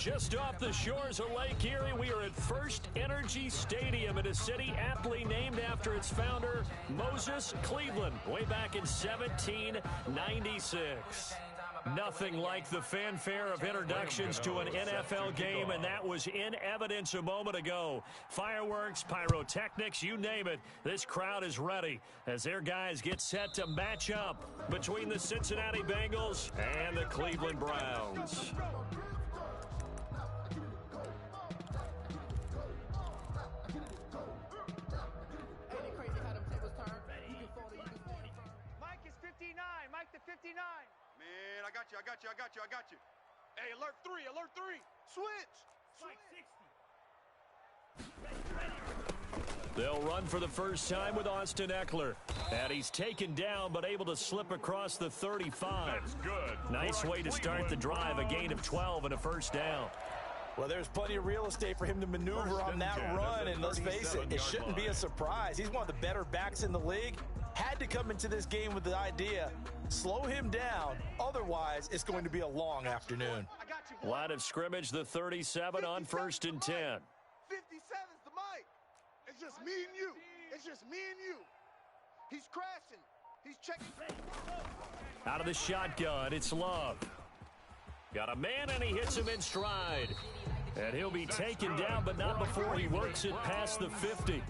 Just off the shores of Lake Erie, we are at First Energy Stadium in a city aptly named after its founder, Moses Cleveland, way back in 1796. Nothing like the fanfare of introductions to an NFL game, and that was in evidence a moment ago. Fireworks, pyrotechnics, you name it. This crowd is ready as their guys get set to match up between the Cincinnati Bengals and the Cleveland Browns. Mike is 59. Mike the 59. Man, I got you. Hey, alert 3. Switch. Mike 60. They'll run for the first time with Austin Eckler. And he's taken down but able to slip across the 35. That's good. Nice way to start the drive, a gain of 12 and a first down. Well, there's plenty of real estate for him to maneuver on that run, and let's face it, it shouldn't be a surprise. He's one of the better backs in the league. Had to come into this game with the idea, slow him down, otherwise it's going to be a long afternoon. Line of scrimmage, the 37 on 1st and 10. 57's the mic. It's just me and you. He's crashing. He's checking. Out of the shotgun, it's Love. Got a man, and he hits him in stride. And he'll be taken down, but not before he works it past the 50.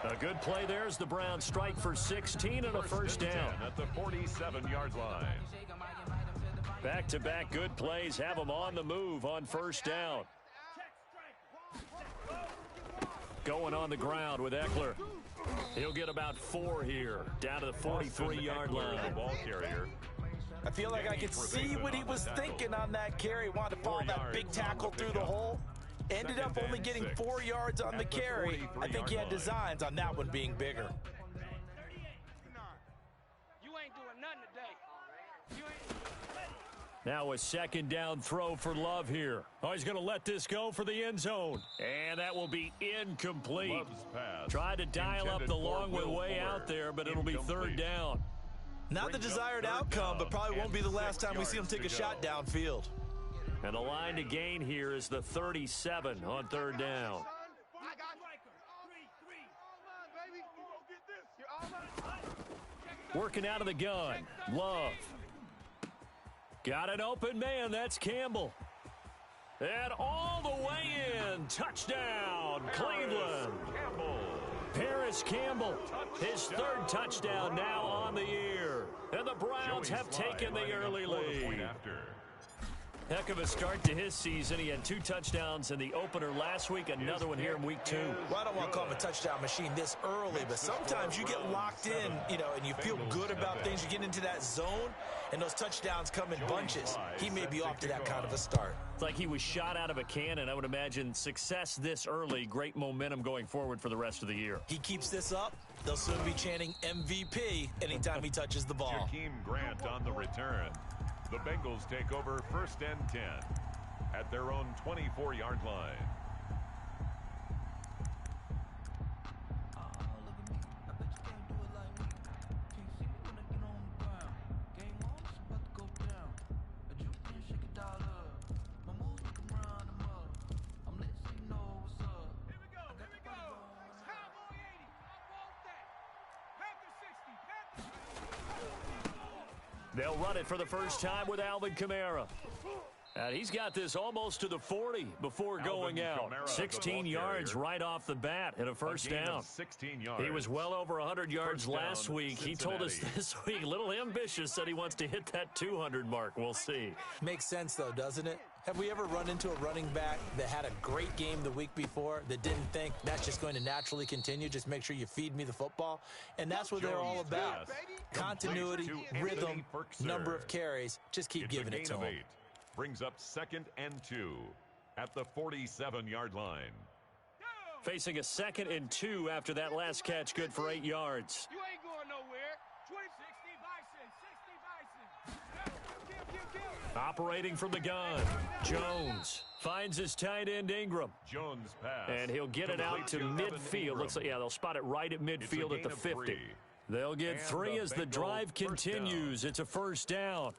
A good play there as the Browns strike for 16 and a first down. At the 47-yard line. Back-to-back good plays have him on the move on first down. Going on the ground with Eckler. He'll get about 4 here, down to the 43-yard line. Ball carrier. I feel like I could see what he was thinking on that carry. Wanted to follow that big tackle through the hole. Ended up only getting 4 yards on the carry. I think he had designs on that one being bigger. You ain't doing nothing today. Now a second down throw for Love here. Oh, he's going to let this go for the end zone. And that will be incomplete. Tried to dial up the long way out there, but it'll be third down. Not the desired outcome, but probably won't be the last time we see him take a shot downfield. And the line to gain here is the 37 on third down. Working out of the gun, Love. Got an open man, that's Campbell. And all the way in, touchdown, Cleveland. Paris Campbell, his third touchdown now on the year. And the Browns have taken the early lead. Heck of a start to his season. He had 2 touchdowns in the opener last week, another one here in week 2. Well, I don't want to call him a touchdown machine this early, but sometimes you get locked in, and you feel good about things. You get into that zone, and those touchdowns come in bunches. He may be off to that kind of a start. It's like he was shot out of a cannon. I would imagine success this early, great momentum going forward for the rest of the year. He keeps this up, they'll soon be chanting MVP anytime he touches the ball. Jakeem Grant on the return. The Bengals take over 1st and 10 at their own 24-yard line. They'll run it for the first time with Alvin Kamara. And he's got this almost to the 40 before going out. 16 yards right off the bat and a first down. 16 yards. He was well over 100 yards last week. He told us this week, a little ambitious, said he wants to hit that 200 mark. We'll see. Makes sense, though, doesn't it? Have we ever run into a running back that had a great game the week before that didn't think that's just going to naturally continue? Just make sure you feed me the football. And that's what they're all about. Continuity, rhythm, number of carries. Just keep giving it to them. Brings up 2nd and 2 at the 47-yard line. Facing a 2nd and 2 after that last catch, good for 8 yards. You ain't going nowhere. 60 Bison. Operating from the gun, Jones finds his tight end Ingram. Jones pass. And he'll get it out to midfield. Looks like, they'll spot it right at midfield at the 50. They'll get 3 as the drive continues. It's a first down.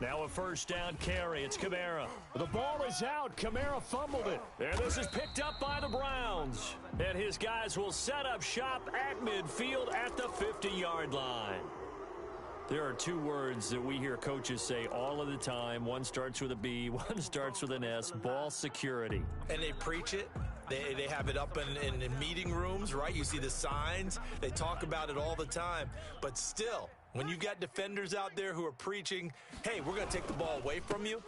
Now a first down carry. It's Kamara. The ball is out. Kamara fumbled it. And this is picked up by the Browns. And his guys will set up shop at midfield at the 50-yard line. There are two words that we hear coaches say all of the time. One starts with a B, one starts with an S, ball security. And they preach it. They have it up in meeting rooms, right? You see the signs. They talk about it all the time. But still, when you've got defenders out there who are preaching, hey, we're going to take the ball away from you,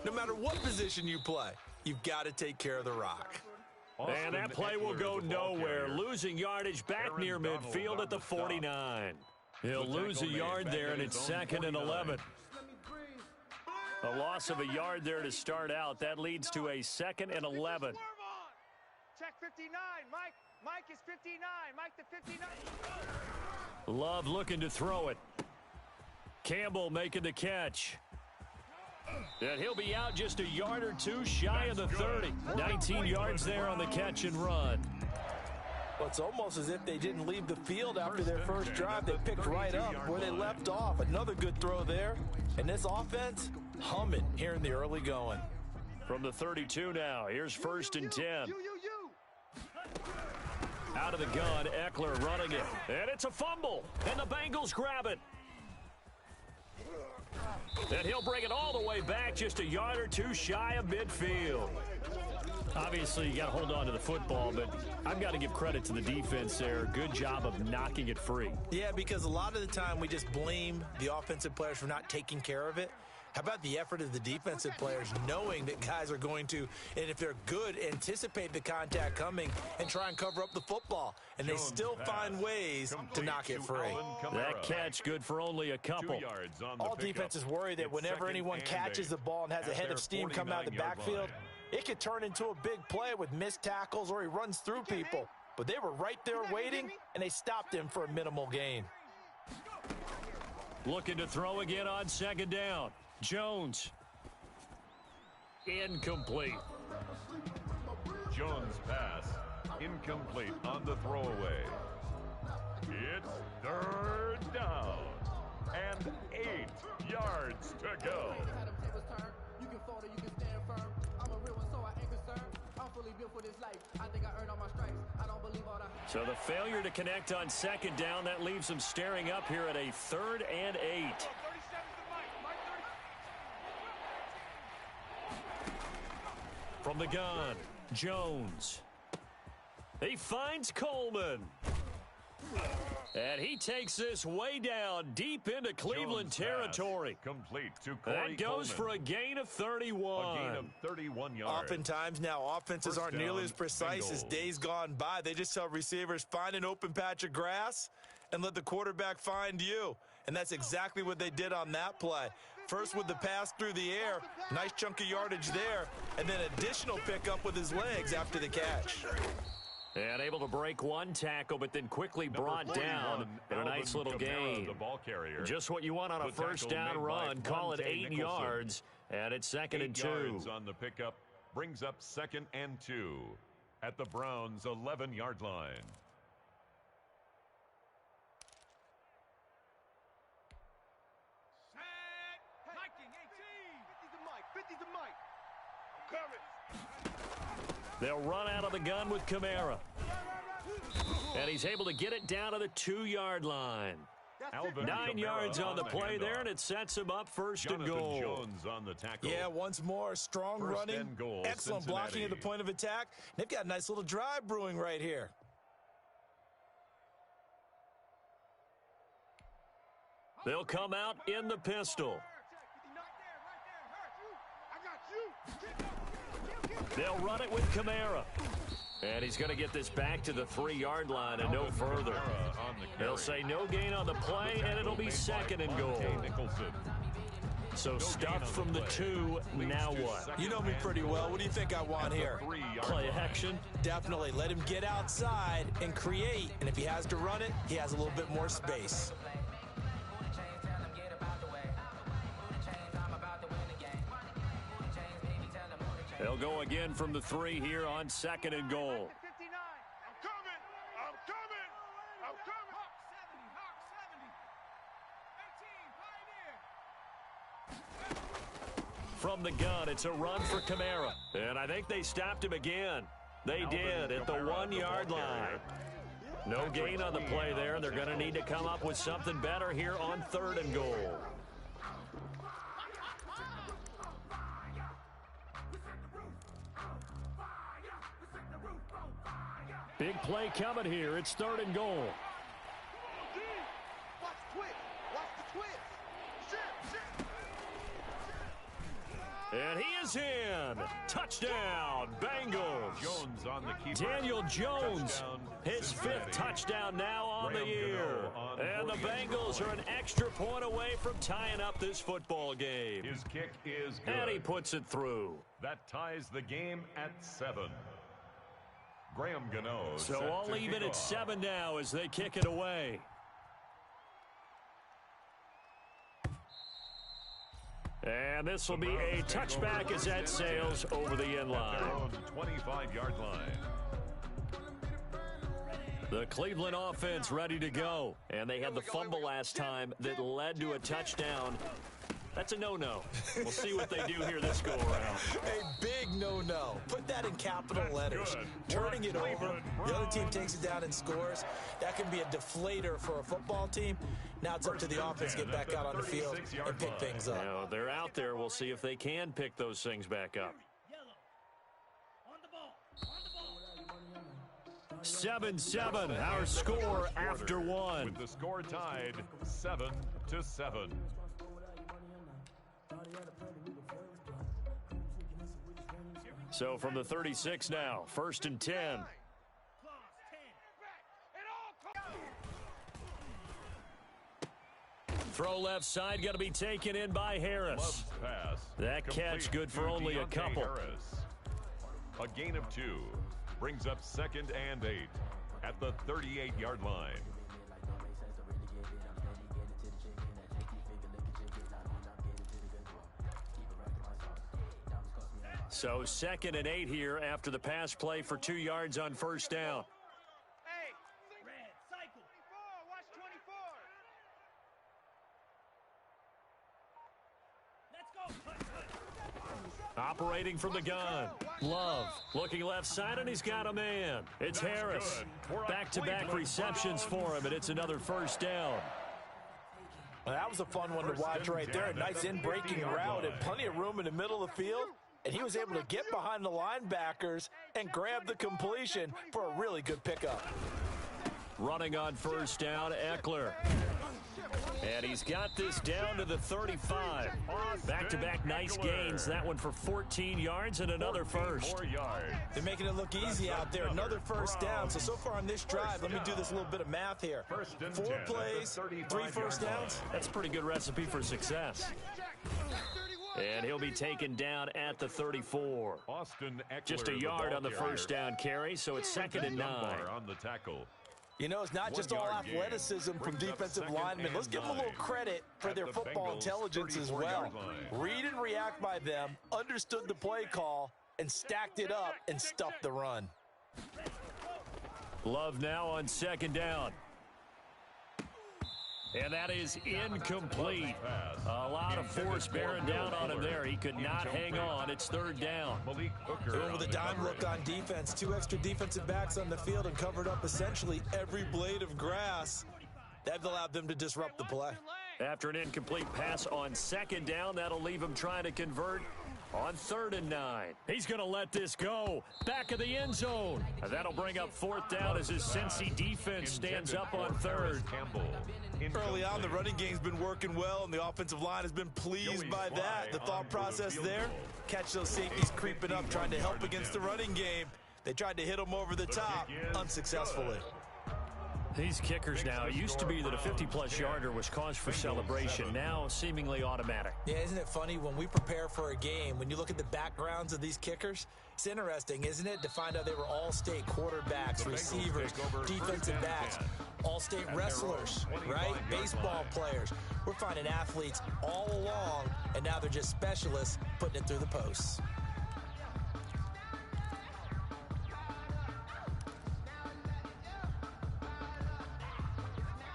no matter what position you play, you've got to take care of the rock. And that play will go nowhere. Losing yardage back near midfield at the 49. He'll lose a yard there, and it's 2nd and 11. A loss of a yard there to start out. That leads to a 2nd and 11. Check 59, Mike. Mike is 59. Mike the 59. Love looking to throw it. Campbell making the catch. And he'll be out just a yard or two shy of the 30. 19 yards there on the catch and run. Well, it's almost as if they didn't leave the field after their first drive. They picked right up where they left off. Another good throw there. And this offense, humming here in the early going. From the 32 now, here's 1st and 10. Out of the gun, Eckler running it. And it's a fumble. And the Bengals grab it. And he'll bring it all the way back just a yard or two shy of midfield. Obviously, you got to hold on to the football, but I've got to give credit to the defense there. Good job of knocking it free. Yeah, because a lot of the time we just blame the offensive players for not taking care of it. How about the effort of the defensive players knowing that guys are going to, and if they're good, anticipate the contact coming and try and cover up the football. And they still find ways to knock it free. That catch good for only a couple. All defenses worry that whenever anyone catches the ball and has a head of steam come out of the backfield, it could turn into a big play with missed tackles or he runs through people. But they were right there waiting, and they stopped him for a minimal gain. Looking to throw again on 2nd down. Jones. Incomplete. Jones' pass incomplete on the throwaway. It's 3rd down and 8 yards to go. So the failure to connect on 2nd down, that leaves them staring up here at a 3rd and 8. From the gun, Jones. He finds Coleman. And he takes this way down deep into Cleveland territory. Complete to Corey That goes Coleman for a gain of 31. A gain of 31 yards. Oftentimes now, offenses aren't nearly as precise as days gone by. They just tell receivers, find an open patch of grass and let the quarterback find you. And that's exactly what they did on that play. First with the pass through the air, nice chunk of yardage there, and then additional pickup with his legs after the catch. And able to break one tackle, but then quickly brought down in a nice little gain. The ball carrier. Just what you want on a first down run. Call it 8 yards, and it's 2nd and 2. 8 yards on the pickup brings up 2nd and 2 at the Browns' 11-yard line. They'll run out of the gun with Kamara. And he's able to get it down to the 2-yard line. 9 yards on the play there, and it sets him up 1st and goal. Jones on the tackle. Yeah, once more, strong running, excellent blocking at the point of attack. They've got a nice little drive brewing right here. They'll come out in the pistol. They'll run it with Kamara. And he's going to get this back to the 3-yard line and no further. They'll say no gain on the play, and it'll be 2nd and goal. So stuffed from the 2, now what? You know me pretty well. What do you think I want here? Play action? Definitely. Let him get outside and create. And if he has to run it, he has a little bit more space. They'll go again from the 3 here on 2nd and goal. I'm coming! I'm coming! I'm coming! Hawk 70, Hawk 70. 18, Pioneer. from the gun. It's a run for Kamara. And I think they stopped him again. They did at the 1-yard line. No gain on the play there. They're going to need to come up with something better here on 3rd and goal. Big play coming here. It's 3rd and goal. Watch the twist. Watch the twist. And he is in. Touchdown, Bengals. Jones on the keeper. Daniel Jones, Touchdown, his 5th touchdown now on the year. And the Bengals are an extra point away from tying up this football game. His kick is good. And he puts it through. That ties the game at 7. Graham Gano. So all even at 7 now as they kick it away. And this will be a touchback as that sails over the end line. 25-yard line. The Cleveland offense ready to go. And they had the fumble last time that led to a touchdown. That's a no-no. We'll see what they do here this go-around. A big no-no. Put that in capital letters. Turning it over, the other team takes it down and scores. That can be a deflator for a football team. Now it's up to the offense to get back out on the field and pick things up. Now, they're out there. We'll see if they can pick those things back up. 7-7, our score after 1. With the score tied 7-7. So from the 36 now, 1st and 10. Throw left side, going to be taken in by Harris. Pass. That catch good for only a couple. Harris. A gain of 2 brings up 2nd and 8 at the 38-yard line. So 2nd and 8 here after the pass play for 2 yards on 1st down. Hey, red, cycle. 24, watch 24. Let's go. Operating from the gun. Love looking left side, and he's got a man. It's Harris. Back-to-back receptions for him, and it's another 1st down. Well, that was a fun one to watch right there. A nice in-breaking route and plenty of room in the middle of the field. And he was able to get behind the linebackers and grab the completion for a really good pickup. Running on 1st down, Eckler. And he's got this down to the 35. Back-to-back nice gains. That one for 14 yards and another first. They're making it look easy out there. Another 1st down. So far on this drive, let me do this little bit of math here. 4 plays, 3 1st downs. That's a pretty good recipe for success. And he'll be taken down at the 34. Just a yard on the 1st down carry, so it's 2nd and 9. On the tackle. You know, it's not just all athleticism from defensive linemen. Let's give them a little credit for their football intelligence as well. Read and react by them, understood the play call, and stacked it up and stuffed the run. Love now on 2nd down. And that is incomplete. A lot of force bearing down on him there. He could not hang on. It's 3rd down. Going with a dime look on defense. 2 extra defensive backs on the field and covered up essentially every blade of grass. That allowed them to disrupt the play. After an incomplete pass on 2nd down, that'll leave him trying to convert on 3rd and 9. He's going to let this go. Back of the end zone. And that'll bring up 4th down as his Cincy defense stands up on 3rd. Early on, the running game's been working well, and the offensive line has been pleased by that. The thought process there, catch those safeties creeping up, trying to help against the running game. They tried to hit them over the top, unsuccessfully. These kickers now, it used to be that a 50-plus yarder was cause for celebration. Now, seemingly automatic. Yeah, isn't it funny when we prepare for a game, when you look at the backgrounds of these kickers, it's interesting, isn't it, to find out they were all-state quarterbacks, receivers, defensive backs, all-state wrestlers, right? Baseball players. We're finding athletes all along, and now they're just specialists putting it through the posts.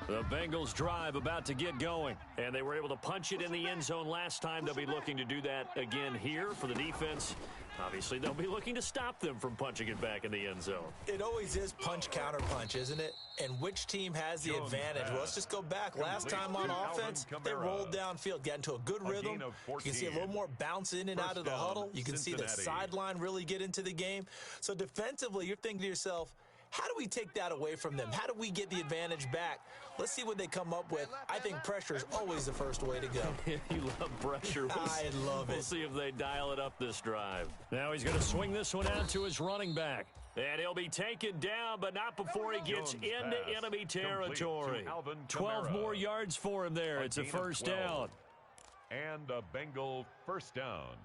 The Bengals drive about to get going, and they were able to punch it in the end zone last time. They'll be looking to do that again here for the defense. Obviously, they'll be looking to stop them from punching it back in the end zone. It always is punch, counter punch, isn't it? And which team has the advantage? Well, let's just go back. Last time on offense, they rolled downfield, got into a good rhythm. You can see a little more bounce in and out of the huddle. You can see the sideline really get into the game. So defensively, you're thinking to yourself, how do we take that away from them? How do we get the advantage back? Let's see what they come up with. I think pressure is always the first way to go. You love pressure. I love it. We'll see if they dial it up this drive. Now he's going to swing this one out to his running back. And he'll be taken down, but not before he gets into enemy territory. 12 more yards for him there. It's a first down. And a Bengal first down.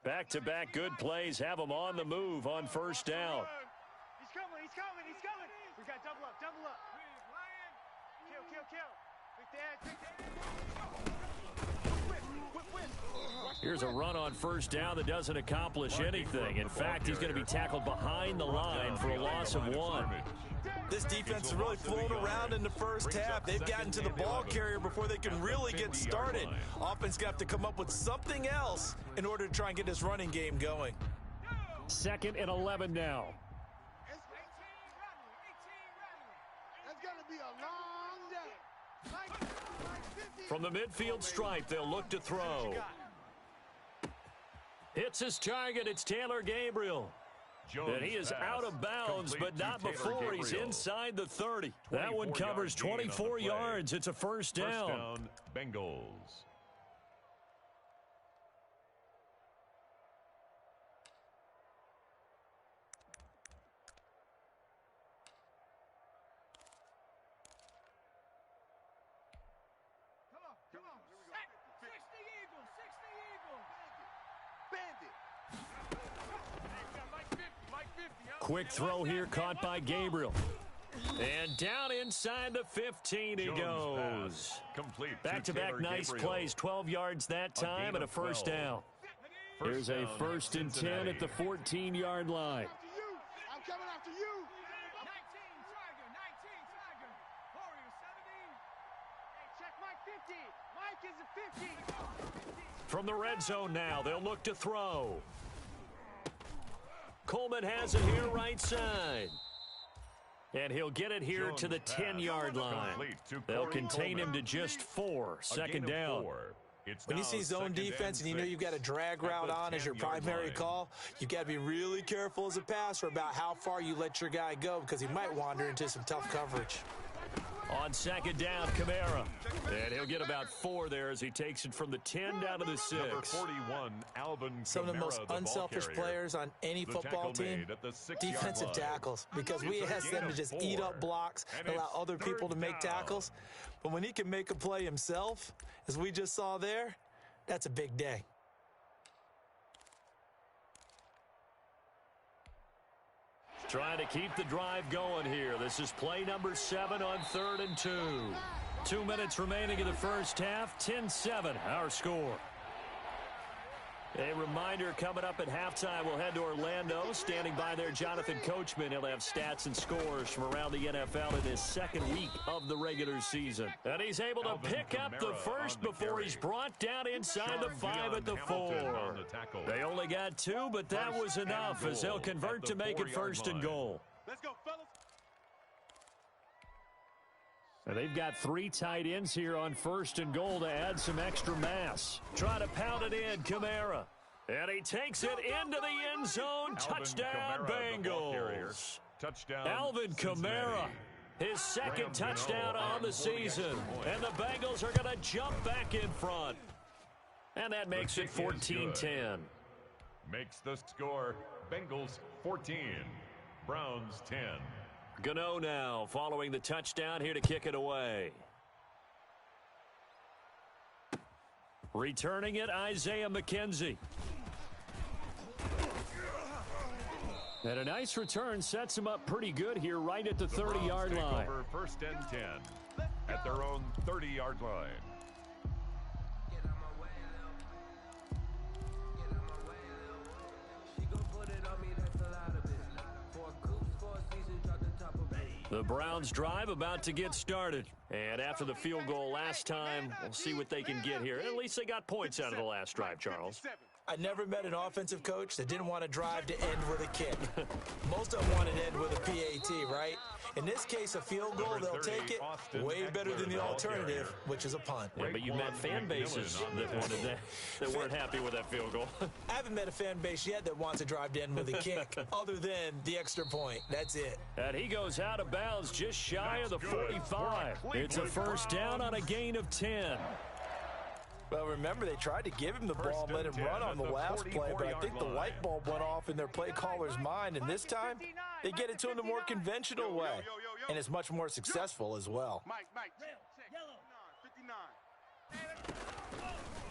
Back-to-back good plays have him on the move on first down. He's coming, he's coming, he's coming. We got double up, double up. Kill, kill, kill. Here's a run on first down that doesn't accomplish anything. In fact, he's going to be tackled behind the line for a loss of 1. This defense is really flown around in the first half. They've gotten to the ball carrier before they can really get started. Offense got to come up with something else in order to try and get this running game going. 2nd and 11 now. That's going to be a long day. From the midfield stripe, they'll look to throw. Hits his target. It's Taylor Gabriel. And he is out of bounds, but not before he's inside the 30. That one covers 24 yards. It's a first down. First down, Bengals. Come on. 60 Eagles, 60 Eagles. Bandit. Quick throw here caught by Gabriel. And down inside the 15 he goes. Back-to-back nice plays, 12 yards that time and a first down. Here's a 1st and 10 at the 14-yard line. I'm coming after you. 19 Tiger. Warrior 70. Hey, check Mike 50. Mike is a 50. From the red zone now, they'll look to throw. Coleman has it here right side. And he'll get it here to the 10-yard line. They'll contain him to just 4. Second down. When you see zone defense and you know you've got a drag route on as your primary call, you've got to be really careful as a passer about how far you let your guy go because he might wander into some tough coverage. On second down, Kamara. And he'll get about 4 there as he takes it from the 10 down to the 6. Number 41, Alvin Some of the most unselfish players on any football team, defensive tackles, because we ask them to just eat up blocks and allow other people to make tackles. But when he can make a play himself, as we just saw there, that's a big day. Trying to keep the drive going here. This is play number 7 on 3rd and 2. 2 minutes remaining in the first half. 10-7, our score. A reminder, coming up at halftime, we'll head to Orlando. Standing by there, Jonathan Coachman. He'll have stats and scores from around the NFL in his 2nd week of the regular season. And he's able to pick up the first before he's brought down inside the 5 at the 4. They only got 2, but that was enough as they'll convert to make it 1st and goal. Let's go, fellas. And they've got 3 tight ends here on 1st and goal to add some extra mass. Try to pound it in, Kamara. And he takes it into the end zone. Touchdown, Bengals. Touchdown, Alvin Kamara, his 2nd touchdown on the season. And the Bengals are going to jump back in front. And that makes it 14-10. Makes the score Bengals 14, Browns 10. Gano now following the touchdown here to kick it away. Returning it, Isaiah McKenzie. And a nice return sets him up pretty good here right at the 30-yard line. Over 1st and 10 at their own 30-yard line. The Browns drive about to get started. And after the field goal last time, we'll see what they can get here. At least they got points out of the last drive, Charles. I never met an offensive coach that didn't want to drive to end with a kick. Most of them want to end with a PAT, right? In this case, a field goal, they'll take it way better than the alternative, which is a punt. Yeah, but you met fan bases that wanted that weren't happy with that field goal. I haven't met a fan base yet that wants to drive to end with a kick, other than the extra point. That's it. And he goes out of bounds just shy of the 45. It's a first down on a gain of 10. Well, remember, they tried to give him the ball and let him run on the last play, but I think the light bulb went off in their play caller's mind, and this time they get it to him the more conventional way, and it's much more successful as well. Mike, 59.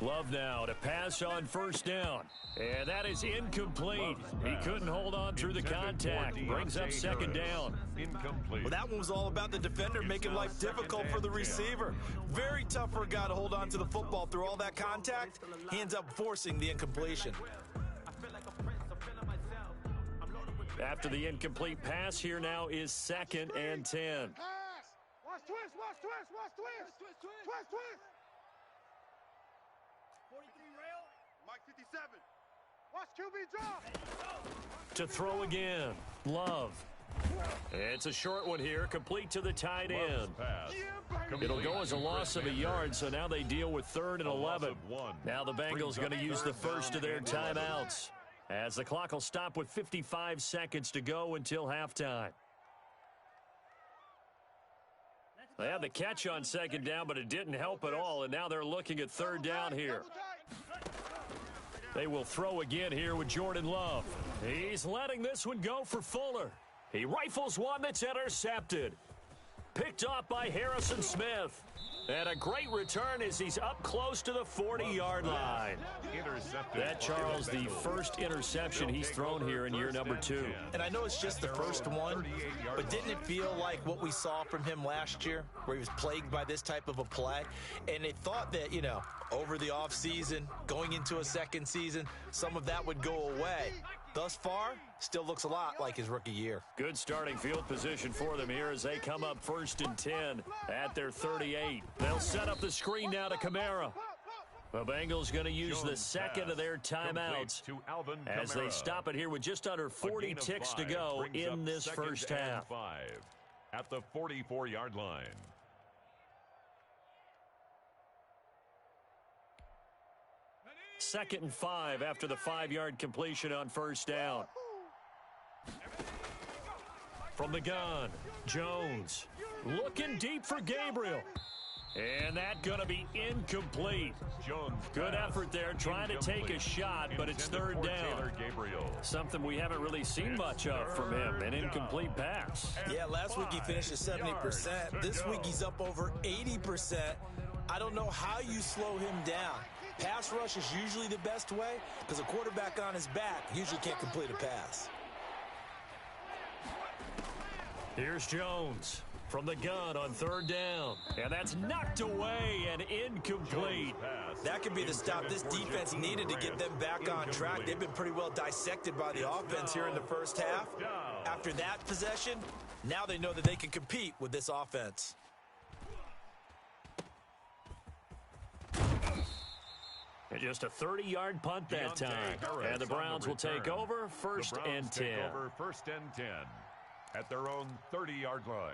Love now to pass on first down. And that is incomplete. He couldn't hold on through the contact. Brings up second down. Incomplete. Well, that one was all about the defender making life difficult for the receiver. Very tough for a guy to hold on to the football through all that contact. He ends up forcing the incompletion. After the incomplete pass, here now is 2nd and 10. Pass. Watch twist. Twist. 43 rail. Mike 57. Watch QB drop. To throw again. Love. It's a short one here, complete to the tight end. It'll go as a loss of a yard, so now they deal with 3rd and 11. Now the Bengals going to use the first of their timeouts, as the clock will stop with 55 seconds to go until halftime. They had the catch on second down, but it didn't help at all, and now they're looking at 3rd down here. They will throw again here with Jordan Love. He's letting this one go for Fuller. He rifles one that's intercepted. Picked off by Harrison Smith. And a great return as he's up close to the 40-yard line. That, Charles, the first interception he's thrown here in year number 2. And I know it's just the first one, but didn't it feel like what we saw from him last year, where he was plagued by this type of a play? And they thought that, over the offseason, going into a second season, some of that would go away. Thus far, still looks a lot like his rookie year. Good starting field position for them here as they come up 1st and 10 at their 38. They'll set up the screen now to Kamara. The Bengals going to use the second of their timeouts as they stop it here with just under 40 ticks to go in this first half. At the 44-yard line. 2nd and 5 after the 5-yard completion on first down. From the gun, Jones looking deep for Gabriel. And that going to be incomplete. Good effort there trying to take a shot, but it's 3rd down. Something we haven't really seen much of from him, an incomplete pass. Yeah, last week he finished at 70%. This week he's up over 80%. I don't know how you slow him down. Pass rush is usually the best way because a quarterback on his back usually can't complete a pass. Here's Jones from the gun on 3rd down. And that's knocked away and incomplete. That could be the stop this defense needed to get them back on track. They've been pretty well dissected by the offense here in the first half. After that possession, now they know that they can compete with this offense. And just a 30-yard punt that time. And the Browns will take over 1st and 10. First and 10 at their own 30-yard line.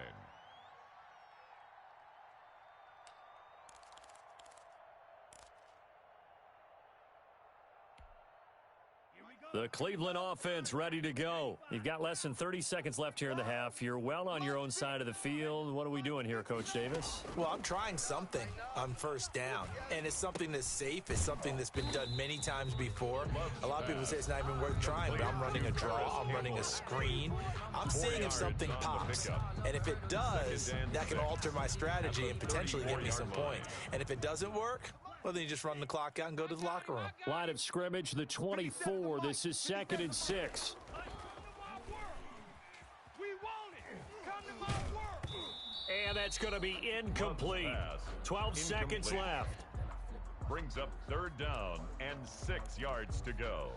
The Cleveland offense ready to go. You've got less than 30 seconds left here in the half. You're well on your own side of the field. What are we doing here, Coach Davis? Well, I'm trying something on first down, and it's something that's safe. It's something that's been done many times before. A lot of people say it's not even worth trying, but I'm running a draw. I'm running a screen. I'm seeing if something pops, and if it does, that can alter my strategy and potentially get me some points. And if it doesn't work, well, then you just run the clock out and go to the locker room. Line of scrimmage, the 24. This is 2nd and 6. And that's going to be incomplete. 12 seconds left. Brings up 3rd down and 6 yards to go.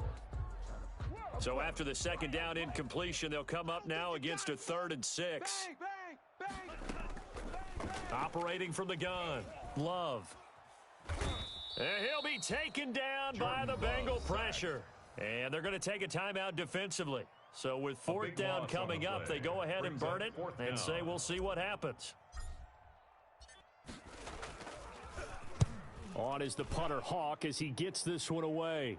So after the 2nd down incompletion, they'll come up now against a 3rd and 6. Operating from the gun, Love. And he'll be taken down by the Bengal pressure. And they're going to take a timeout defensively. So with fourth down coming up, they go ahead and burn it and say we'll see what happens. On is the punter, Hawk, as he gets this one away.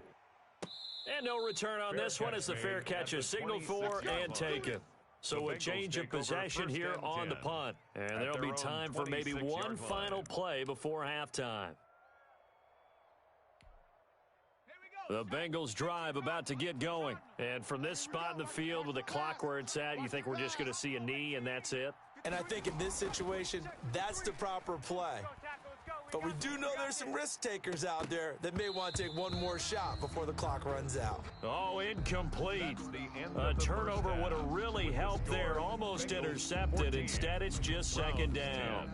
And no return on this one as the fair catch is signaled for and taken. So a change of possession here on the punt. And there'll be time for maybe one final play before halftime. The Bengals drive about to get going. And from this spot in the field with the clock where it's at, you think we're just going to see a knee and that's it? And I think in this situation, that's the proper play. But we do know there's some risk takers out there that may want to take one more shot before the clock runs out. Oh, incomplete. A turnover would have really helped there. Almost intercepted. Instead, it's just second down.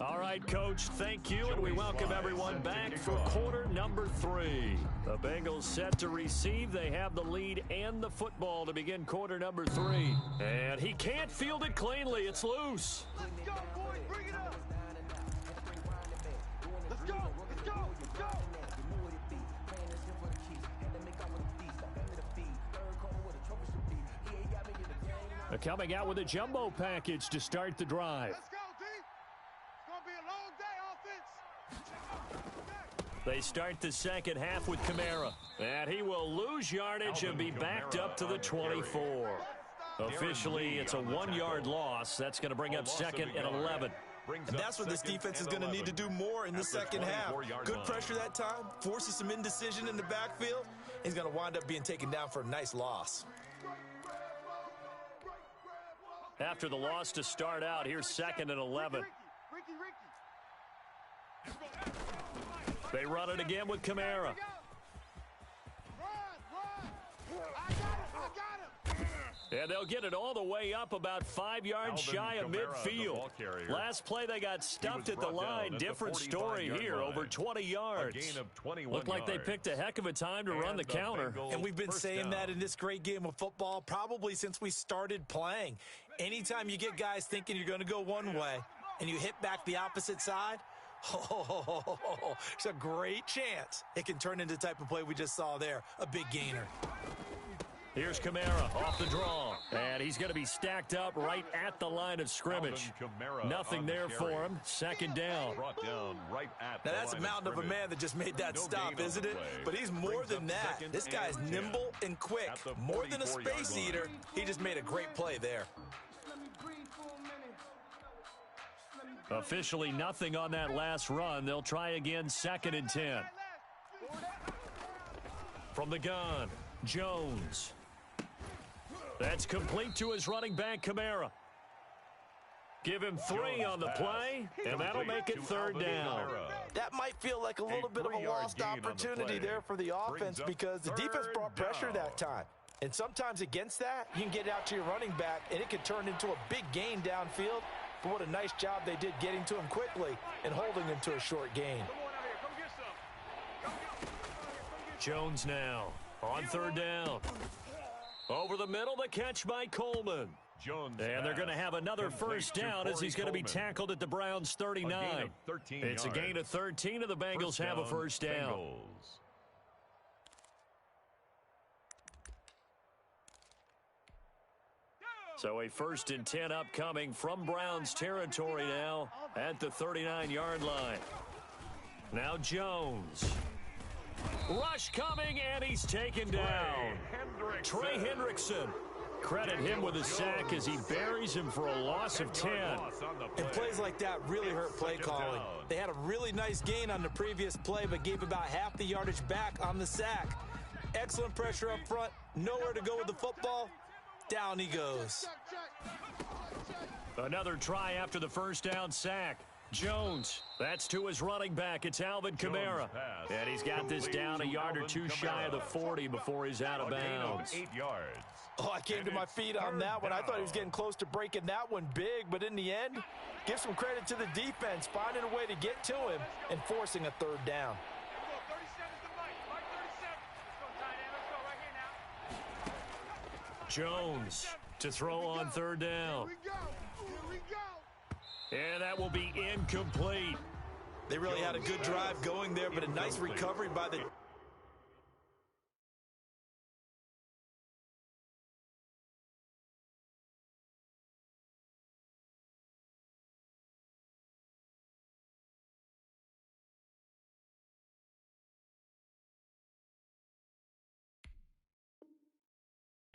All right, Coach, thank you, and we welcome everyone back for quarter number 3. The Bengals set to receive. They have the lead and the football to begin quarter number 3. And he can't field it cleanly. It's loose. Let's go, boys. Bring it up. Let's go. Let's go. Let's go. Coming out with a jumbo package to start the drive. Let's go, D. It's going to be a long day, offense. They start the second half with Kamara. And he will lose yardage and be backed up to the 24. Officially, it's a 1-yard loss. That's going to bring up second and 11. And that's what this defense is going to need to do more in the second half. Good pressure that time, forces some indecision in the backfield. He's going to wind up being taken down for a nice loss. After the loss to start out, here's second and 11. They run it again with Kamara. And they'll get it all the way up about 5 yards shy of midfield. Last play, they got stuffed at the line. Different story here, over 20 yards. Looked like they picked a heck of a time to run the counter. And we've been saying that in this great game of football probably since we started playing. Anytime you get guys thinking you're going to go one way and you hit back the opposite side, it's a great chance it can turn into the type of play we just saw there, a big gainer. Here's Kamara off the draw, and he's going to be stacked up right at the line of scrimmage. Nothing there for him. Second down. Now that's a mountain of a man that just made that stop, isn't it? But he's more than that. This guy's nimble and quick. More than a space eater. He just made a great play there. Officially nothing on that last run. They'll try again, second and 10. From the gun, Jones. That's complete to his running back, Kamara. Give him 3 on the play, and that'll make it third down. That might feel like a little bit of a lost opportunity there for the offense because the defense brought pressure that time. And sometimes against that, you can get out to your running back, and it could turn into a big gain downfield. But what a nice job they did getting to him quickly and holding him to a short gain. Jones now on third down. Over the middle, the catch by Coleman. And they're going to have another first down as he's going to be tackled at the Browns' 39. It's a gain of 13, and the Bengals have a first down. So a first and 10 upcoming from Browns territory now at the 39-yard line. Now Jones. Rush coming, and he's taken down. Trey Hendrickson. Credit him with a sack as he buries him for a loss of 10. And plays like that really hurt play calling. They had a really nice gain on the previous play, but gave about half the yardage back on the sack. Excellent pressure up front. Nowhere to go with the football. Down he goes. Another try after the first down sack. Jones, that's to his running back. It's Alvin Kamara. And he's got this down a yard or two shy of the 40 before he's out of bounds. 8 yards. Oh, I came to my feet on that one. I thought he was getting close to breaking that one big, but in the end, give some credit to the defense, finding a way to get to him and forcing a third down. Jones to throw on third down. Here we go. And that will be incomplete. They really had a good drive going there, but a nice recovery by the...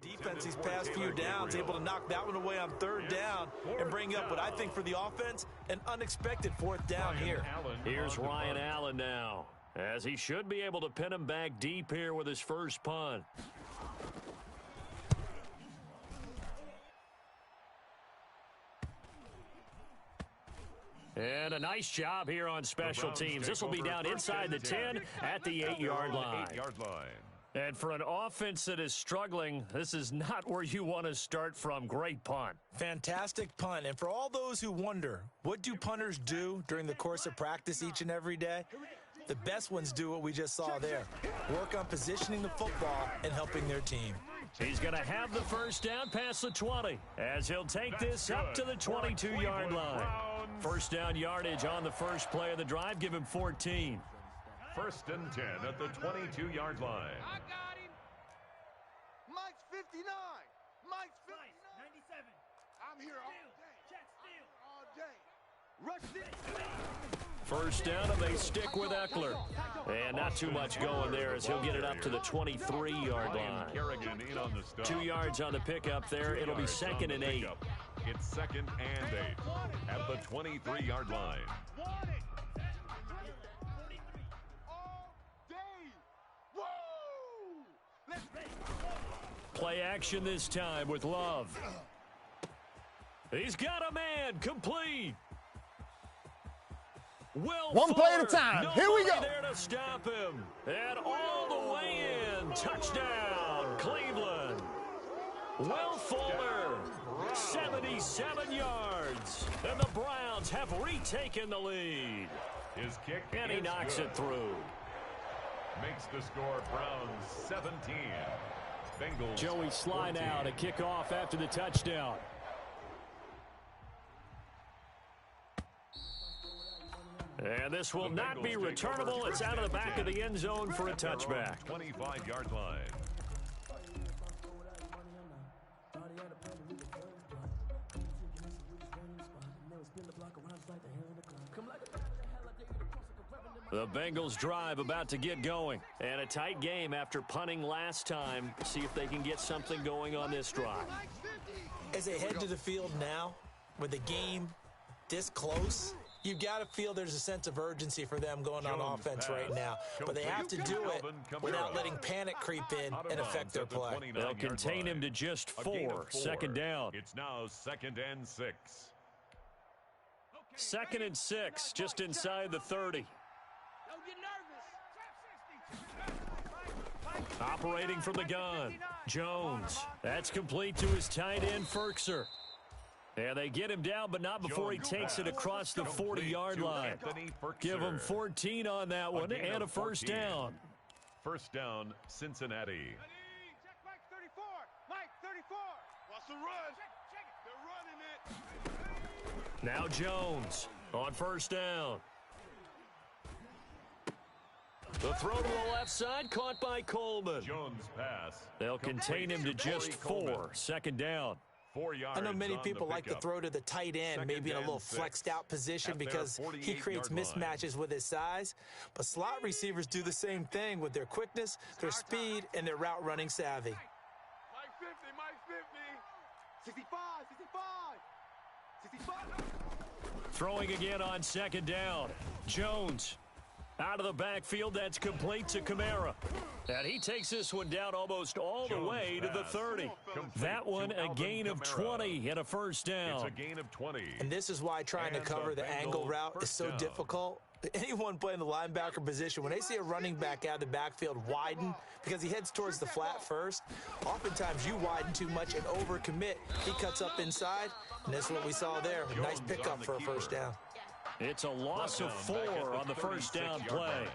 defense these past few downs, able to knock that one away on third down and bring up what I think for the offense, an unexpected fourth down here. Here's Ryan Allen now, as he should be able to pin him back deep here with his first punt. And a nice job here on special teams. This will be down inside the 10 at the 8-yard line. And for an offense that is struggling, this is not where you want to start from. Great punt. Fantastic punt. And for all those who wonder, what do punters do during the course of practice each and every day? The best ones do what we just saw there. Work on positioning the football and helping their team. He's going to have the first down past the 20 as he'll take this up to the 22-yard line. First down yardage on the first play of the drive. Give him 14. First and 10 at the 22-yard line. I got him. Mike's 59. Mike's 59. 97. I'm here all day. Check steal. All day. Rush this. First down, and they stick with Eckler. And not too much going there as he'll get it up to the 23-yard line. 2 yards on the pickup there. It'll be second and 8. It's second and 8 at the 23-yard line. Play action this time with Love. He's got a man, complete. One play at a time. Here we go. There to stop him. And all the way in. Touchdown, Cleveland. Will Fuller, 77 yards. And the Browns have retaken the lead. His kick and he knocks it through. Makes the score Browns 17. Bengals Joey Sly now to kick off after the touchdown. And this will not be returnable. It's out of the back of the end zone for a touchback. 25-yard line. The Bengals drive about to get going. And a tight game after punting last time. See if they can get something going on this drive. As they head to the field now, with the game this close, you've got to feel there's a sense of urgency for them going on offense right now. But they have to do it without letting panic creep in and affect their play. They'll contain him to just 4. Second down. It's now second and 6. Second and 6, just inside the 30. Don't get nervous. Operating from the gun, Jones. That's complete to his tight end, Ferkser. And they get him down, but not before he takes it across the 40-yard line. Give him 14 on that one and a first down. First down, Cincinnati. Check Mike 34. Mike 34. What's the run? They're running it. Now Jones on first down. The throw to the left side, caught by Coleman. Jones pass. They'll contain him to just 4. Second down. 4 yards. I know many people like to throw to the tight end, maybe in a little flexed out position because he creates mismatches with his size. But slot receivers do the same thing with their quickness, their speed, and their route running savvy. Mike 50. Mike 50. 65. 65. 65. Throwing again on second down. Jones out of the backfield. That's complete to Kamara. And he takes this one down almost all the way to the 30. That one a gain of 20 and a first down. It's a gain of 20. And this is why trying to cover the angle route is so difficult. Anyone playing the linebacker position, when they see a running back out of the backfield widen because he heads towards the flat first, oftentimes you widen too much and overcommit. He cuts up inside, and this is what we saw there. A nice pickup for a first down. It's a loss of 4 on the first down play.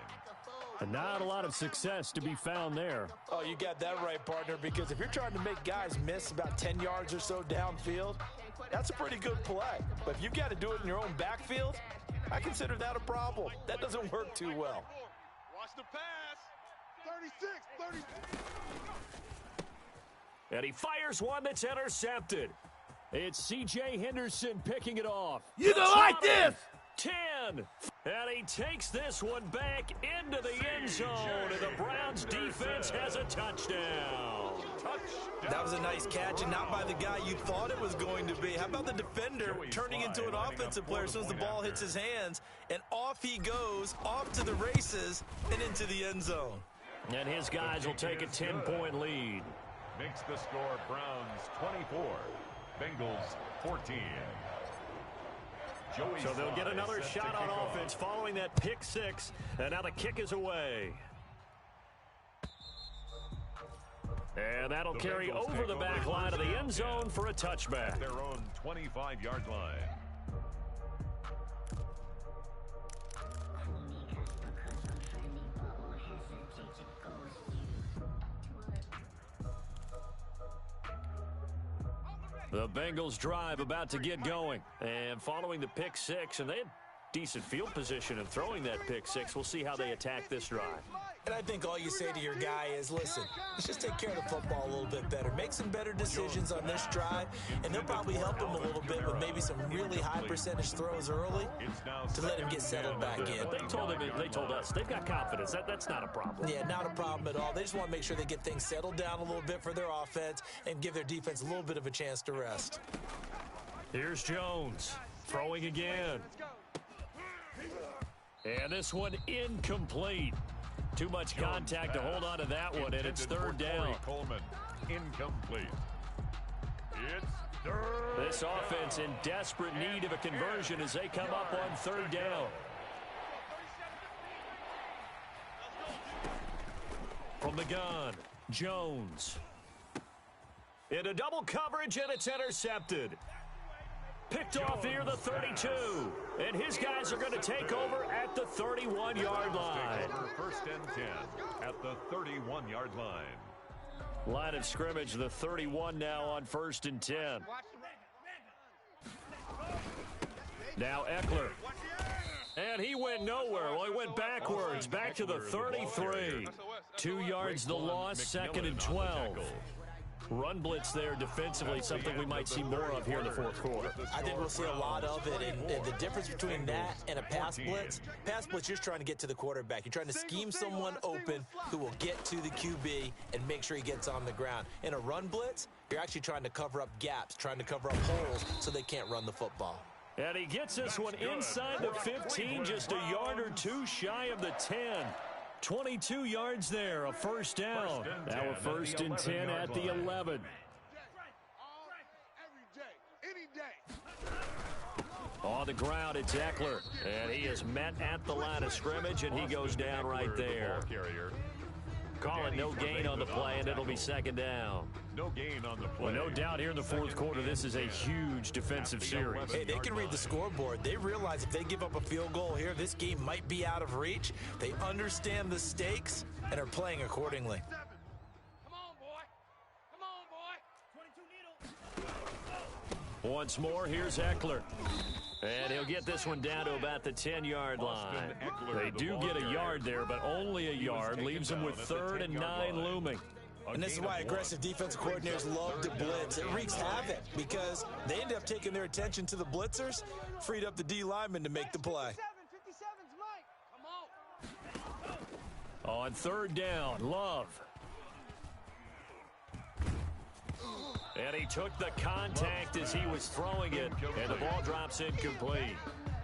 And not a lot of success to be found there. Oh, you got that right, partner, because if you're trying to make guys miss about 10 yards or so downfield, That's a pretty good play. But if you've got to do it in your own backfield, I consider that a problem. That doesn't work too well. Watch the pass. 36. And he fires one that's intercepted. It's C.J. Henderson picking it off. You don't like this! 10. And he takes this one back into the end zone, and the Browns defense has a touchdown. That was a nice catch, and not by the guy you thought it was going to be. How about the defender turning into an offensive player as soon as the ball hits his hands, and off he goes, off to the races, and into the end zone. And his guys will take a 10-point lead. Makes the score Browns 24, Bengals 14. So they'll get another shot on offense following that pick six, and now the kick is away. And that'll carry over the back line of the end zone for a touchback. Their own 25-yard line. The Bengals drive about to get going. And following the pick six, and they had decent field position in throwing that pick six. We'll see how they attack this drive. And I think all you say to your guy is, listen, let's just take care of the football a little bit better. Make some better decisions on this drive, and they'll probably help him a little bit with maybe some really high percentage throws early to let him get settled back in. But they told us they've got confidence. That's not a problem. Yeah, not a problem at all. They just want to make sure they get things settled down a little bit for their offense and give their defense a little bit of a chance to rest. Here's Jones throwing again. And this one incomplete. Too much contact to hold on to that one, and it's third down. Coleman, incomplete. It's third. This offense in desperate need of a conversion as they come up on third down. From the gun, Jones. Into double coverage, and it's intercepted. Picked off near the 32. And his guys are going to take over at the 31-yard line. First and 10 at the 31-yard line. Line of scrimmage, the 31 now on first and 10. Now Eckler. And he went nowhere. Well, he went backwards, back to the 33. 2 yards the loss, second and 12. Run blitz there defensively, something we might see more of here in the fourth quarter. I think we'll see a lot of it, and the difference between that and a pass blitz, you're just trying to get to the quarterback. You're trying to scheme someone open who will get to the QB and make sure he gets on the ground. In a run blitz, you're actually trying to cover up gaps, trying to cover up holes so they can't run the football. And he gets this one inside the 15, just a yard or two shy of the 10. 22 yards there, a first down. Now a first and 10 at the 11. On the ground, it's Eckler. And he is met at the line of scrimmage, and he goes down right there. Call it no gain on the play, and it'll be second down. No gain on the play. Well, no doubt here in the fourth quarter, this is a huge defensive series. Hey, they can read the scoreboard. They realize if they give up a field goal here, this game might be out of reach. They understand the stakes and are playing accordingly. Come on, boy. Come on, boy. Once more, here's Eckler. And he'll get this one down to about the 10-yard line. They do get a yard there, but only a yard. Leaves them with 3rd and 9 looming. And this is why aggressive defensive coordinators love to blitz. It wreaks havoc because they end up taking their attention to the blitzers, freed up the D lineman to make the play. 57's Mike. Come on. On third down, Love. And he took the contact as he was throwing it, and the ball drops incomplete.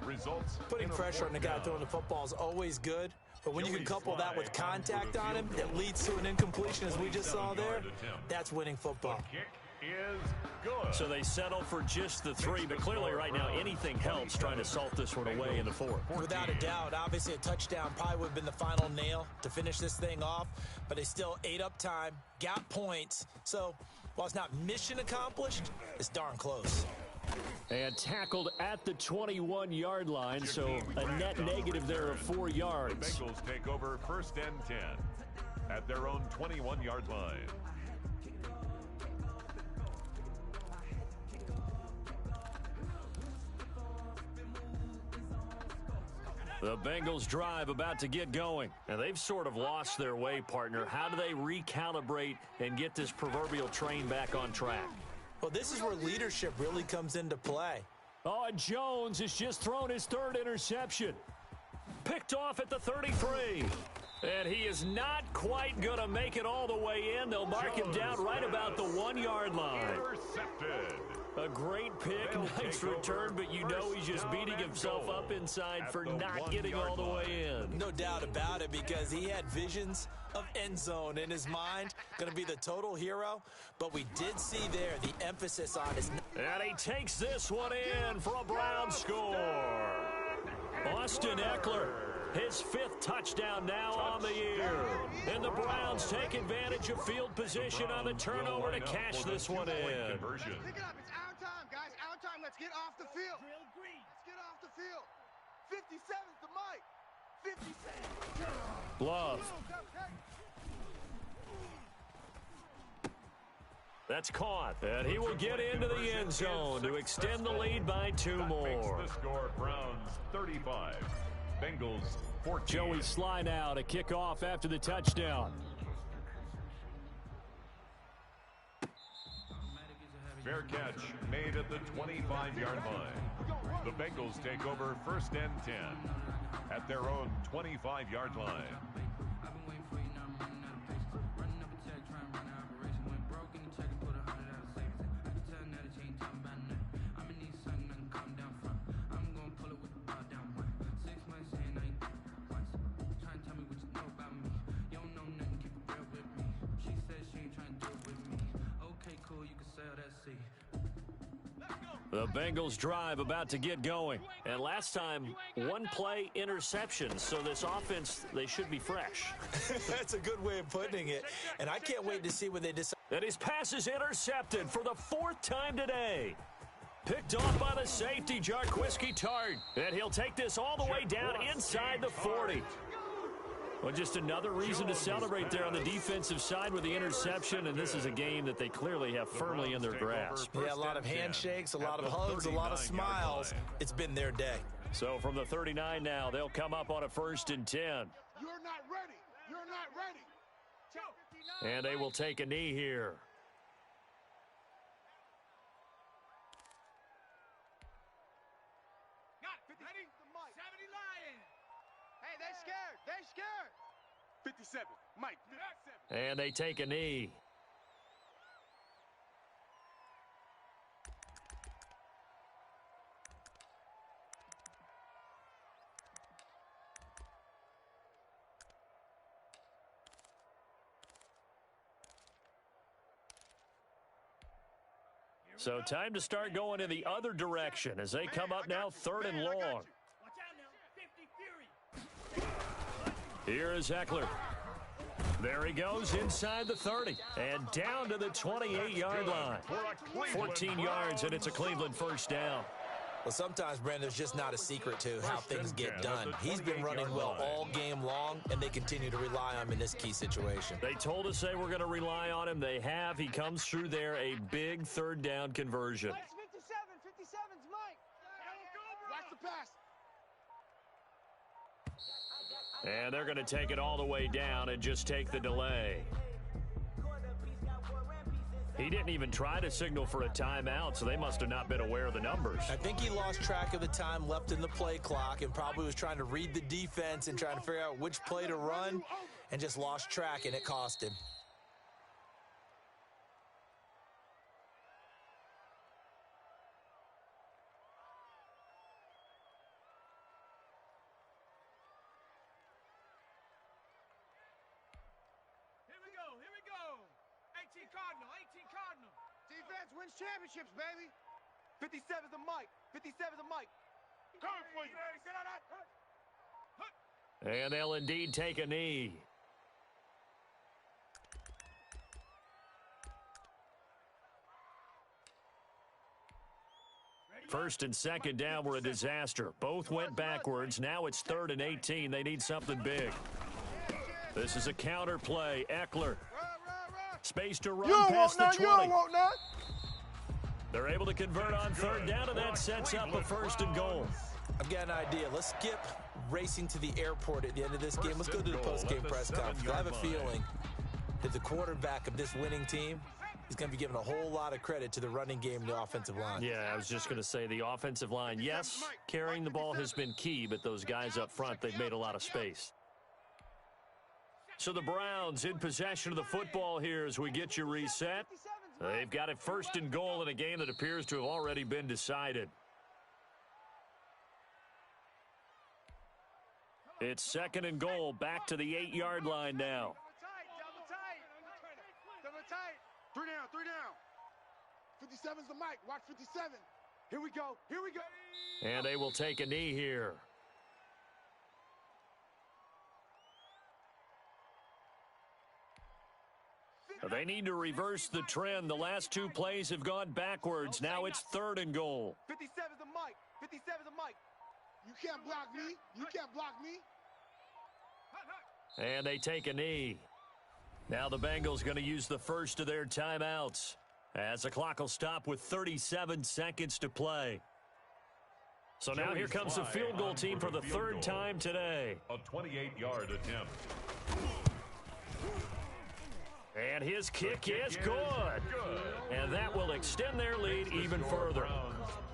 Results. Putting pressure on the guy throwing the football is always good, but when you can couple that with contact on him that leads to an incompletion, as we just saw there, that's winning football. Kick is good. So they settle for just the 3, but clearly right now anything helps trying to salt this one away in the 4th. Without a doubt, obviously a touchdown probably would have been the final nail to finish this thing off, but they still ate up time, got points, so while it's not mission accomplished, it's darn close. And tackled at the 21-yard line, so a net negative there of 4 yards. The Bengals take over first and 10 at their own 21-yard line. The Bengals drive about to get going. And they've sort of lost their way, partner. How do they recalibrate and get this proverbial train back on track? Well, this is where leadership really comes into play. Oh, and Jones has just thrown his third interception. Picked off at the 33. And he is not quite going to make it all the way in. They'll mark him down right about the 1-yard line. Intercepted. A great pick, nice return, but you know he's just beating himself up inside for not getting all the way in. No doubt about it, because he had visions of end zone in his mind. Going to be the total hero, but we did see there the emphasis on his... And he takes this one in for a Brown score. Austin Eckler, his 5th touchdown now on the year. And the Browns take advantage of field position on the turnover to cash this one in. Pick it up. It's our time, guys. Our time. Let's get off the field. Let's get off the field. 57's the mic. 57. Love. That's caught. And he will get into the end zone to extend the lead by 2 more. The score, Browns 35. Bengals 14. Joey Sly now to kick off after the touchdown. Fair catch made at the 25-yard line. The Bengals take over 1st and 10 at their own 25-yard line. The Bengals drive about to get going. And last time, 1-play interception. So this offense, they should be fresh. That's a good way of putting it. And I can't wait to see what they decide. And his pass is intercepted for the 4th time today. Picked off by the safety, Jarquiski Tart. And he'll take this all the way down inside the 40. Well, just another reason to celebrate there on the defensive side with the interception, and this is a game that they clearly have firmly in their grasp. Yeah, a lot of handshakes, a lot of hugs, a lot of smiles. It's been their day. So from the 39 now, they'll come up on a 1st and 10. You're not ready. You're not ready. And they will take a knee here. Ready? 70 Lions. Hey, they scared. They scared. 57. Mike. 57. And they take a knee. So time to start going in the other direction as they come up now 3rd and long. Here is Eckler. There he goes inside the 30 and down to the 28-yard line. 14 yards, and it's a Cleveland 1st down. Well, sometimes, Brandon, there's just not a secret to how things get done. He's been running well all game long, and they continue to rely on him in this key situation. They told us they were going to rely on him. They have. He comes through there, a big 3rd down conversion. 57. 57's Mike. Watch the pass. And they're going to take it all the way down and just take the delay. He didn't even try to signal for a timeout, so they must have not been aware of the numbers. I think he lost track of the time left in the play clock and probably was trying to read the defense and trying to figure out which play to run and just lost track, and it cost him. Cardinal. Defense wins championships, baby. 57's the mic. 57's the mic. Coming for you. And they'll indeed take a knee. First and second down were a disaster. Both went backwards. Now it's 3rd and 18. They need something big. This is a counter play. Eckler. Space to run past the 20. They're able to convert on 3rd down, and that sets up a 1st and goal. I've got an idea. Let's skip racing to the airport at the end of this game. Let's go to the post-game press conference. I have a feeling that the quarterback of this winning team is going to be giving a whole lot of credit to the running game and the offensive line. Yeah, I was just going to say the offensive line, yes, carrying the ball has been key, but those guys up front, they've made a lot of space. So the Browns in possession of the football here as we get you reset. They've got it first and goal in a game that appears to have already been decided. It's second and goal, back to the 8-yard line now. Double tight. 3 down, 3 down. 57's the mic. Watch 57. Here we go. Here we go. And they will take a knee here. They need to reverse the trend. The last two plays have gone backwards. Now it's third and goal. 57's the mic. 57's the mic. You can't block me. You can't block me. And they take a knee. Now the Bengals going to use the first of their timeouts as the clock will stop with 37 seconds to play. So now here comes the field goal team for the third time today. A 28-yard attempt. And his kick is good. And that will extend their lead even further.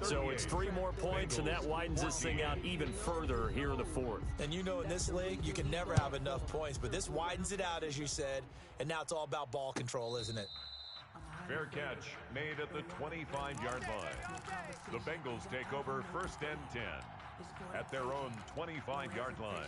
So it's 3 more points, and that widens this thing out even further here in the fourth. And you know in this league, you can never have enough points, but this widens it out, as you said, and now it's all about ball control, isn't it? Fair catch made at the 25-yard line. The Bengals take over first and 10 at their own 25-yard line.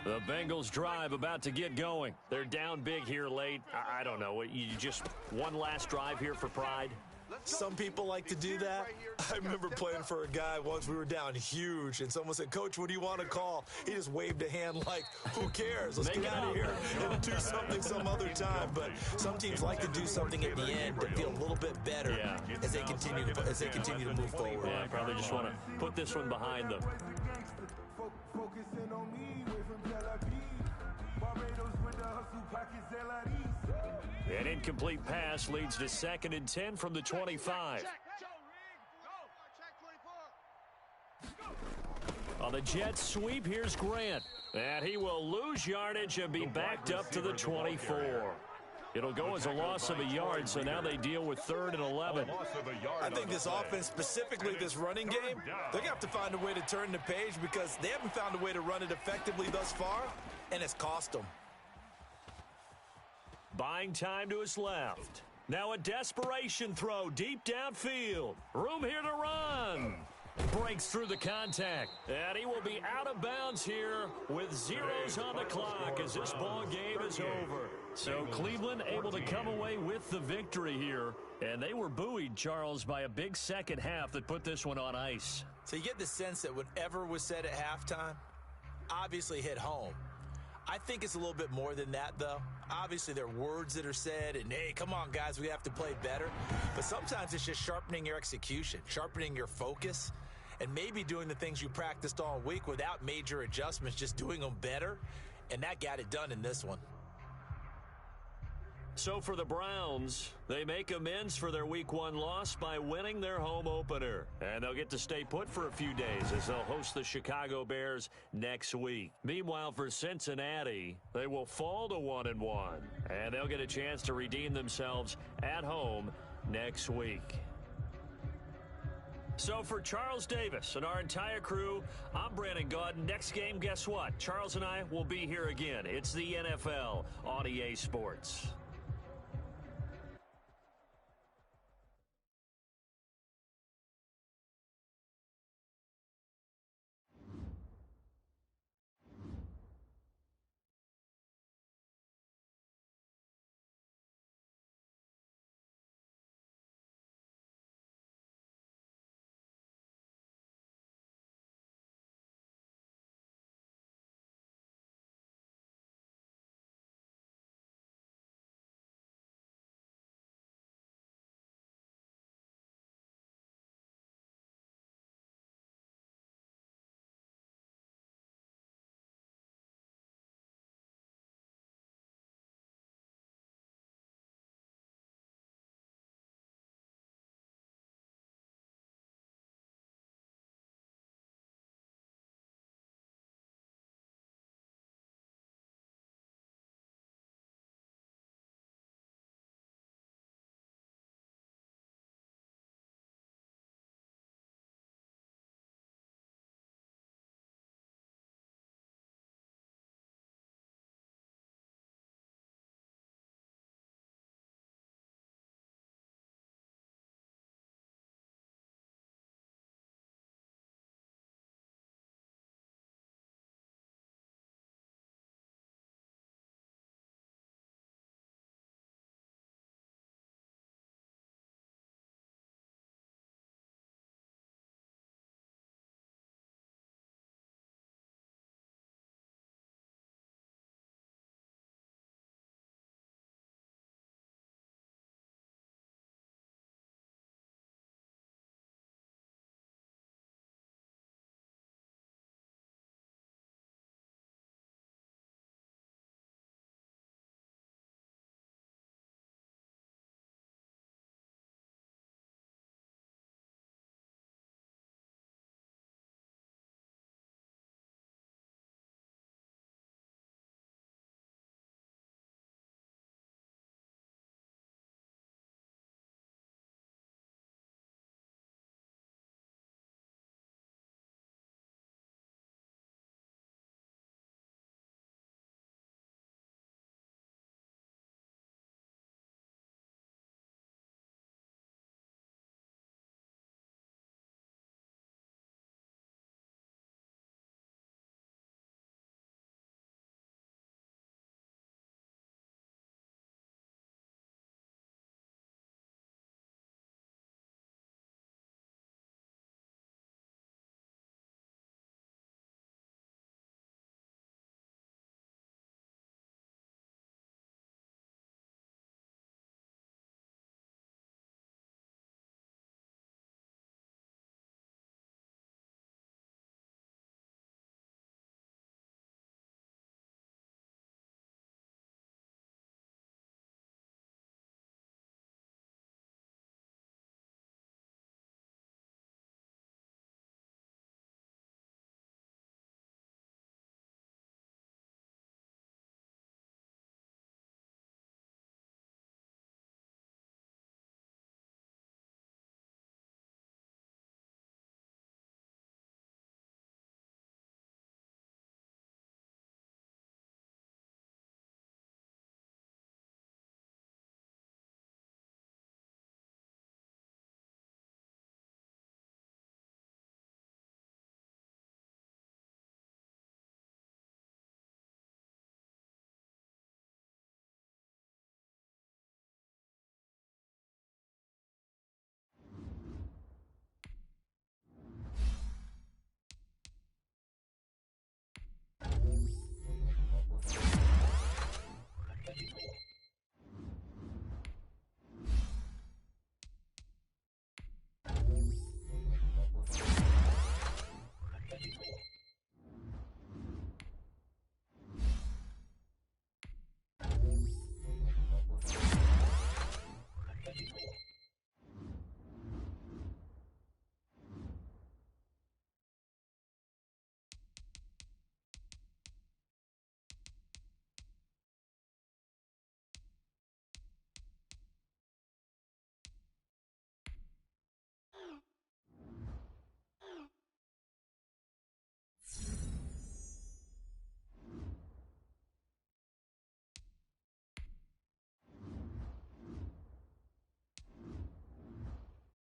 The Bengals drive about to get going. They're down big here late. I don't know. You just one last drive here for pride? Some people like to do that. I remember playing for a guy once. We were down huge, and someone said, "Coach, what do you want to call?" He just waved a hand like, who cares? Let's get out of here and do something some other time. But some teams like to do something at the end to feel a little bit better as they continue to move forward. Yeah, probably just want to put this one behind them. An incomplete pass leads to second and 10 from the 25. On the jet sweep, here's Grant. And he will lose yardage and be backed up to the 24. It'll go as a loss of a yard, so now they deal with 3rd and 11. I think this offense, specifically this running game, they're going to have to find a way to turn the page because they haven't found a way to run it effectively thus far, and it's cost them. Buying time to his left. Now a desperation throw deep downfield. Room here to run. Breaks through the contact. And he will be out of bounds here with zeros on the clock as this ball game is over. So Cleveland able to come away with the victory here. And they were buoyed, Charles, by a big second half that put this one on ice. So you get the sense that whatever was said at halftime obviously hit home. I think it's a little bit more than that, though. Obviously, there are words that are said, and, hey, come on, guys, we have to play better. But sometimes it's just sharpening your execution, sharpening your focus, and maybe doing the things you practiced all week without major adjustments, just doing them better, and that got it done in this one. So for the Browns, they make amends for their Week 1 loss by winning their home opener. And they'll get to stay put for a few days as they'll host the Chicago Bears next week. Meanwhile, for Cincinnati, they will fall to 1-1. And they'll get a chance to redeem themselves at home next week. So for Charles Davis and our entire crew, I'm Brandon Gaudin. Next game, guess what? Charles and I will be here again. It's the NFL on EA Sports.